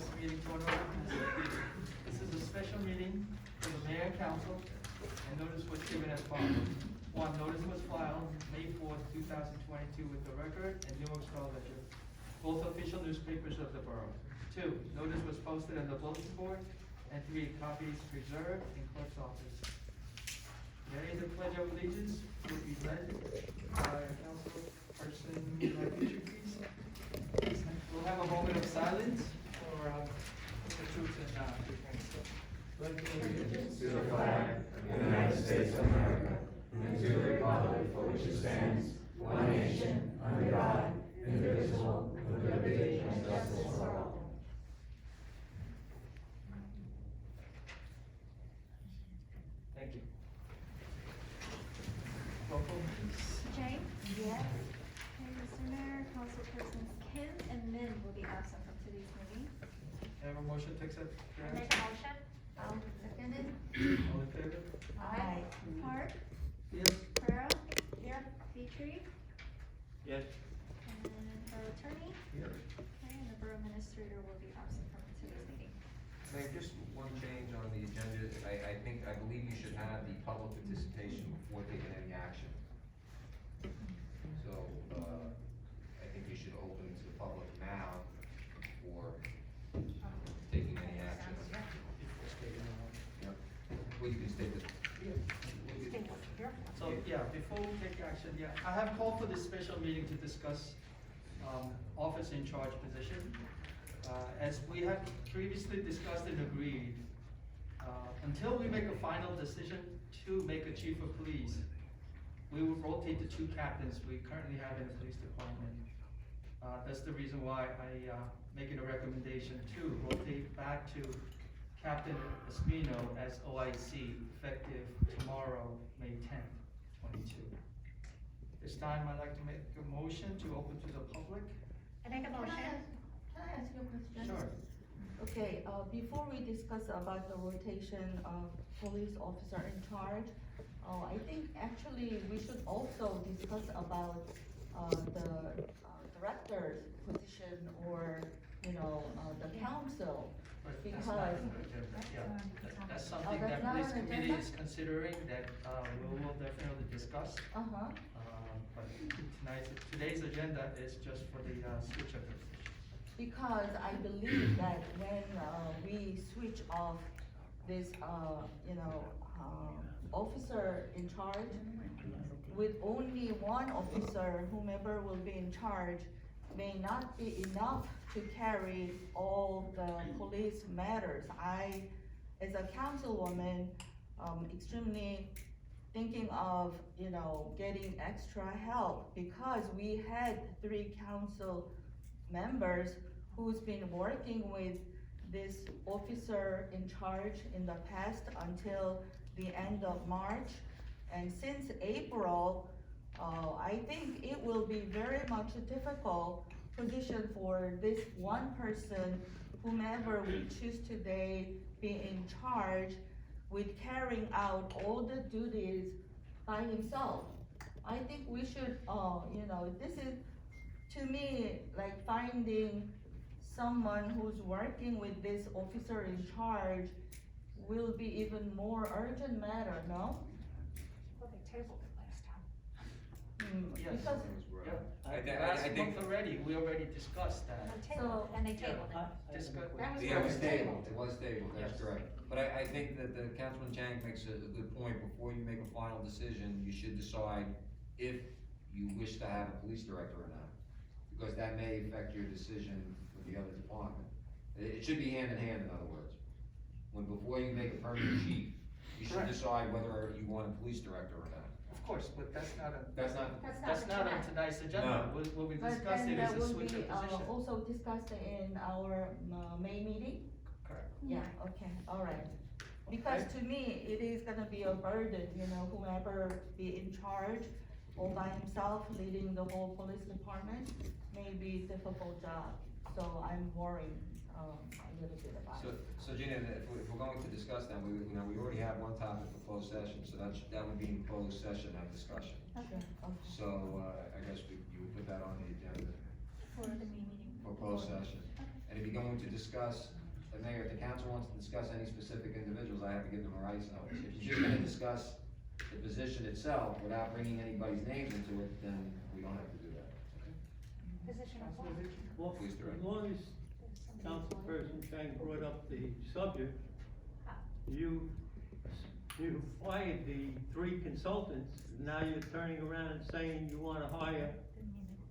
this meeting to order. This is a special meeting for the mayor and council, and notice was given as follows. One, notice was filed May 4th, 2022 with the Record and New York Star Ledger, both official newspapers of the borough. Two, notice was posted on the bulletin board, and three, copies preserved in clerk's office. Today, the Pledge of Allegiance will be led by Councilperson Petrie, please. We'll have a moment of silence for the troops and Allegiance to the flag of the United States of America and to the republic for which it stands, one nation, under God, indivisible, with liberty and justice for all. Thank you. Roll call, please. James? Yes. Okay, Mr. Mayor, Councilpersons Kim and Min will be absent from today's meeting. Have a motion to accept. I make a motion. I'll second it. All in favor? Aye. Hart? Yes. Pearl? Here. Petrie? Yes. And Borough Attorney? Yes. Okay, and the Borough Administrator will be absent from today's meeting. Mayor, just one change on the agenda. I believe you should have the public participation before taking any action. So, I think you should open to the public now before taking any action. Yep. Well, you can state this. So, yeah, before we take action, yeah, I have called for this special meeting to discuss, office in charge position. As we have previously discussed and agreed, until we make a final decision to make a chief of police, we will rotate the two captains we currently have in the police department. That's the reason why making a recommendation to rotate back to Captain Espino as OIC effective tomorrow, May 10th, 22. This time, I'd like to make a motion to open to the public. I make a motion. Can I ask you a question? Sure. Okay, before we discuss about the rotation of police officer in charge, I think actually we should also discuss about, the, director's position or, the council. But that's Because- not on the agenda. Yeah, that's something that's that not police on the committee agenda? is considering that, we will definitely discuss. Uh-huh, But today's agenda is just for the, switch of the position. because I believe that when, we switch off this, officer in charge, with only one officer, whomever will be in charge, may not be enough to carry all the police matters. I, as a councilwoman, extremely thinking of, getting extra help, because we had 3 council members who's been working with this officer in charge in the past until the end of March. And since April, I think it will be very much a difficult position for this one person, whomever we choose today, be in charge with carrying out all the duties by himself. I think we should, this is, to me, like finding someone who's working with this officer in charge will be even more urgent matter, no? Well, they tabled it last time. Yes. Because, Yeah, I last think- month already, we already discussed that. And they tabled it. Discuss. That was Yeah, it was what tabled, it was tabled, that's Yes. correct. But I think that the Councilman Chang makes a good point. Before you make a final decision, you should decide if you wish to have a police director or not. Because that may affect your decision with the other department. It should be hand in hand, in other words. Before you make a permanent chief, you should Correct. decide whether you want a police director or not. Of course, but that's not a. That's not, That's not on tonight's agenda. No. What we but discussed then it is that a will switch be, of position. also discussed in our, May meeting? Correct. Yeah, okay, all right. Because to me, it is gonna be a burden, whomever be in charge all by himself, leading the whole police department, may be a difficult job. So I'm worried, a little bit about it. so Gina, if we're going to discuss that, we already have one topic for closed session, so that would be in closed session, that discussion. Okay, okay. So, I guess you would put that on the agenda For the May meeting. for closed session. Okay. And And if you're going to discuss, the mayor, if the council wants to discuss any specific individuals, I have to give them a rights notice. If you're just gonna discuss the position itself without bringing anybody's names into it, then we don't have to do that. Well, Please, Director. as long as Councilperson Chang brought up the subject, you fired the 3 consultants, now you're turning around and saying you wanna hire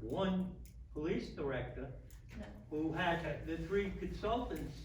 one police director who had, the 3 consultants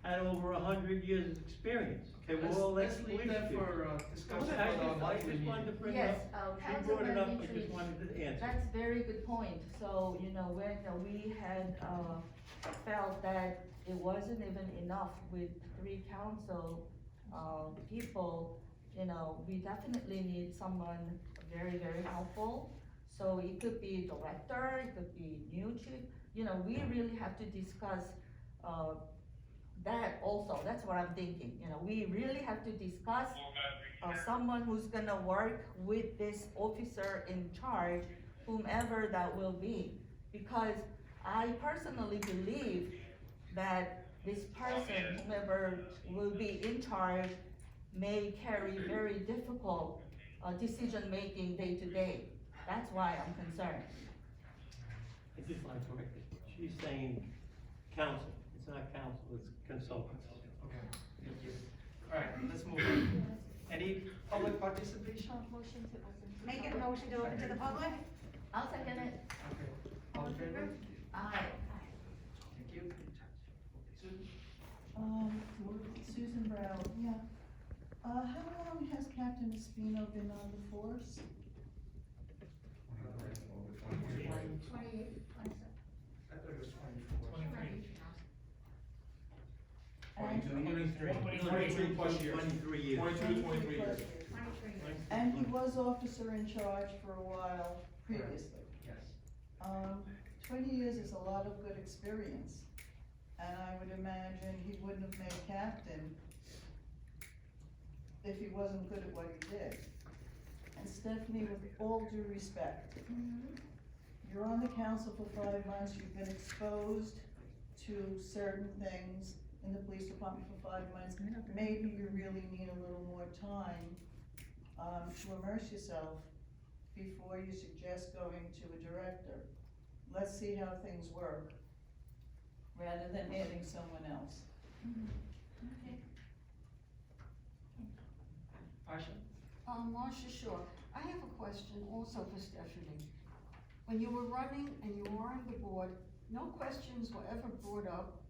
had over 100 years' experience. They were all Let's ex-police leave that chiefs. for, discussion Okay, for the I monthly just wanted to meeting. bring Yes, up, she brought it up, I just wanted to answer. That's very good point. So, you know, when we had, felt that it wasn't even enough with 3 council, people, you know, we definitely need someone very, very helpful. So it could be director, it could be new chief, you know, we really have to discuss, that also, that's what I'm thinking, you know, we really have to discuss, someone who's gonna work with this officer in charge, whomever that will be. Because I personally believe that this person, whoever will be in charge, may carry very difficult, decision-making day to day. That's why I'm concerned. I just want to correct it. She's saying council, it's not council, it's consultants. Okay, thank you. All right, let's move on. Any public participation? Motion to open. to Make a public. motion to open to the public? I'll second it. Okay, all in favor? Aye. Thank you. Susan? Susan Brown, yeah. How long has Captain Espino been on the force? 28, 27. I thought it was 24. And- 22 plus years. 23 years. 22 to 23 years. 23 years. And he was officer in charge for a while previously. Yes. 20 years is a lot of good experience. And I would imagine he wouldn't have made captain if he wasn't good at what he did. And Stephanie, with all due respect, you're on the council for 5 months, you've been exposed to certain things in the police department for 5 months. Maybe you really need a little more time, to immerse yourself before you suggest going to a director. Let's see how things work, rather than adding someone else. Aisha? Marcia Shaw, I have a question also for Stephanie. When you were running and you were on the board, no questions were ever brought up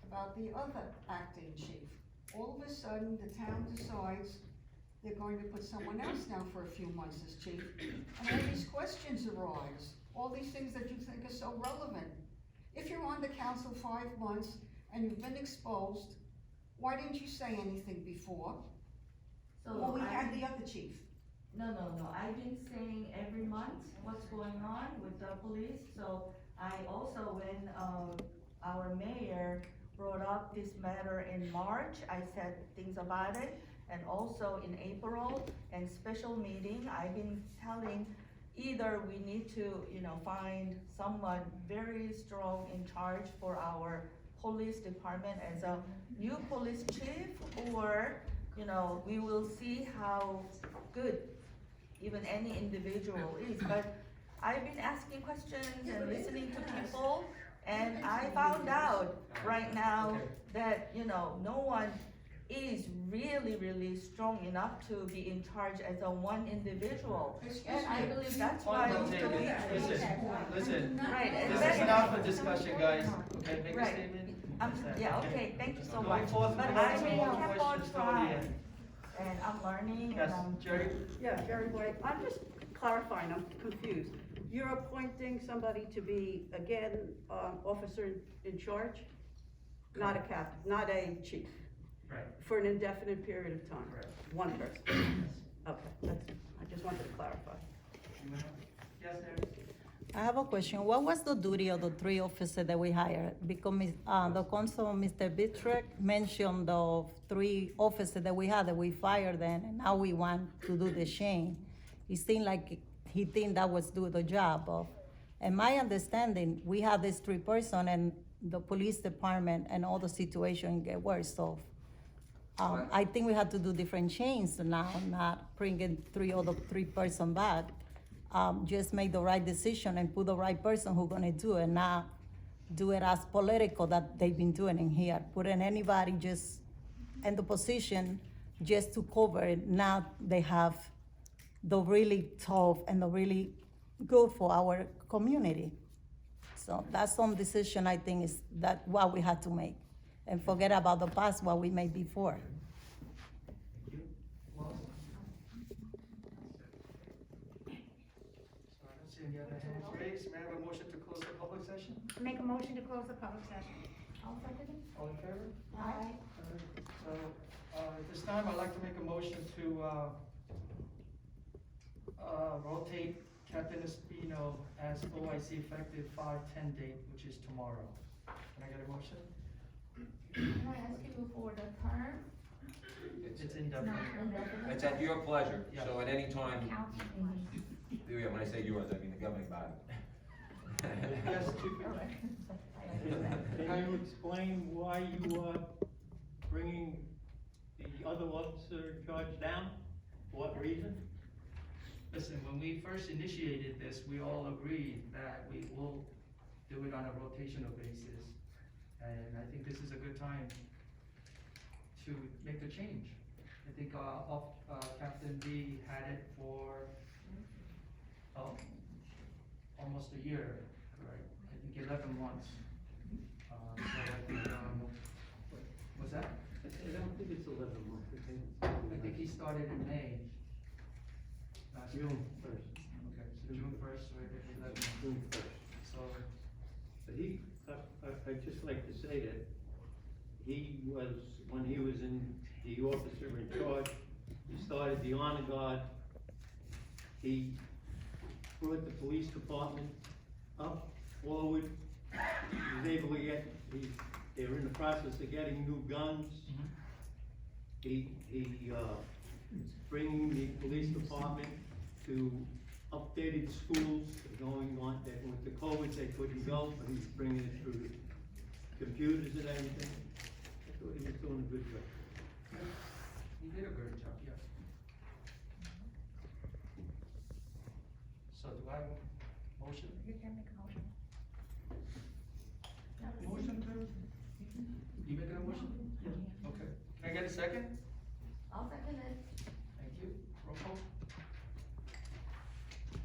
about the other acting chief. All of a sudden, the town decides they're going to put someone else now for a few months as chief, and all these questions arise, all these things that you think are so relevant. If you're on the council 5 months and you've been exposed, why didn't you say anything before? So Well, we I- had the other chief. No, I've been saying every month what's going on with the police, so I also, when, our mayor brought up this matter in March, I said things about it, and also in April, and special meeting, I've been telling, either we need to, you know, find someone very strong in charge for our police department as a new police chief, or, you know, we will see how good even any individual is, but I've been asking questions and listening to people, and I found out right now Okay. that, you know, no one is really, really strong enough to be in charge as a one individual. And I believe that's why. Point well taken. Listen, Right, and this then- is not for discussion, guys. Okay, make a Right. statement. Yeah, okay, thank you so Going much, forth, but we I have some really more kept on questions till the trying, end. and I'm learning, Yes, and I'm. Jerry? Yeah, Jerry White, I'm just clarifying, I'm confused. You're appointing somebody to be, again, officer in charge? Not a captain, not a chief, Right. for an indefinite period of time? Correct. One person? Okay, I just wanted to clarify. Yes, Eric? I have a question. What was the duty of the 3 officers that we hired? Because the council, Mr. Bitrek, mentioned the 3 officers that we had, that we fired them, and now we want to do the change. It seemed like he think that was do the job of. And my understanding, we have this 3 person, and the police department and all the situation get worse, so. I think we have to do different chains now, not bringing three person back. Just make the right decision and put the right person who gonna do it, not do it as political that they've been doing in here, putting anybody just in the position just to cover it. Now they have the really tough and the really good for our community. So that's some decision I think is that what we had to make, and forget about the past, what we made before. Well, so I don't see any other hands raised. May I have a motion to close the public session? Make a motion to close the public session. I'll second it. All in favor? Aye. So, at this time, I'd like to make a motion to, rotate Captain Espino as OIC effective 5/10 date, which is tomorrow. Can I get a motion? Can I ask you for the term? It's indefinite. It's at your pleasure, Yeah. so at any time, Council. yeah, when I say yours, I mean the governing body. Yes, Chief. Can you explain why you are bringing the other officer in charge down? For what reason? Listen, when we first initiated this, we all agreed that we will do it on a rotational basis. And I think this is a good time to make the change. I think, Captain B had it for, almost a year, right? I think 11 months. So I think, what's that? I don't think it's 11 months, I think he started in May. Last year. June 1st. Okay, so June 1st, so I think 11 months. June 1st. So, But I'd just like to say that he was, when he was in the officer in charge, he started the honor guard. He brought the police department up, forward. He was able to get, they were in the process of getting new guns. He bringing the police department to updated schools, going on, that with the COVID, they couldn't go, but he's bringing it through the computers and everything. I thought he was doing a good job. he did a great job, yes. So do I have a motion? You can make a motion. Motion, please? You making a motion? Yeah. Okay. Can I get a second? I'll second it. Thank you. Roll call?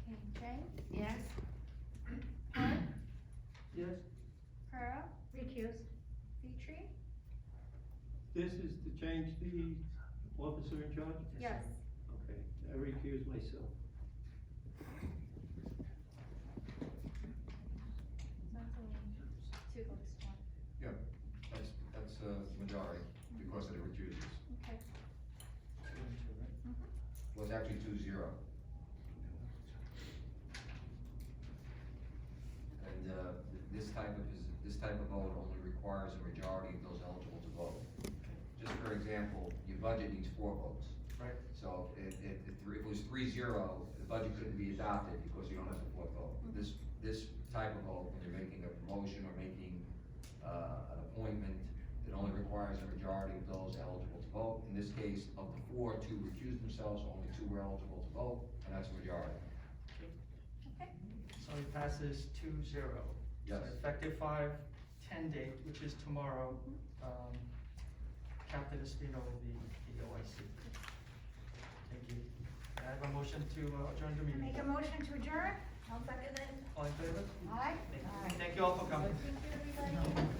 Okay, Jane? Yes. Yes. Pearl? Recuse. Petrie? This is to change the officer in charge? Yes. Okay, I recuse myself. That's only 2 votes to 1. Yeah, that's majority, because of the recusals. Okay. Well, it's actually 2-0. And, this type of vote only requires a majority of those eligible to vote. Just for example, your budget needs 4 votes. Right. So if it was 3-0, the budget couldn't be adopted because you don't have the 4th vote. This type of vote, when you're making a promotion or making, an appointment, it only requires a majority of those eligible to vote. In this case, of the 4, 2 recused themselves, only 2 were eligible to vote, and that's a majority. Okay. So it passes 2-0. Yes. So effective 5/10 date, which is tomorrow, Captain Espino will be the OIC. Thank you. Can I have a motion to adjourn the meeting? Make a motion to adjourn? I'll second it. All in favor? Aye. Thank you all for coming. Thank you, everybody.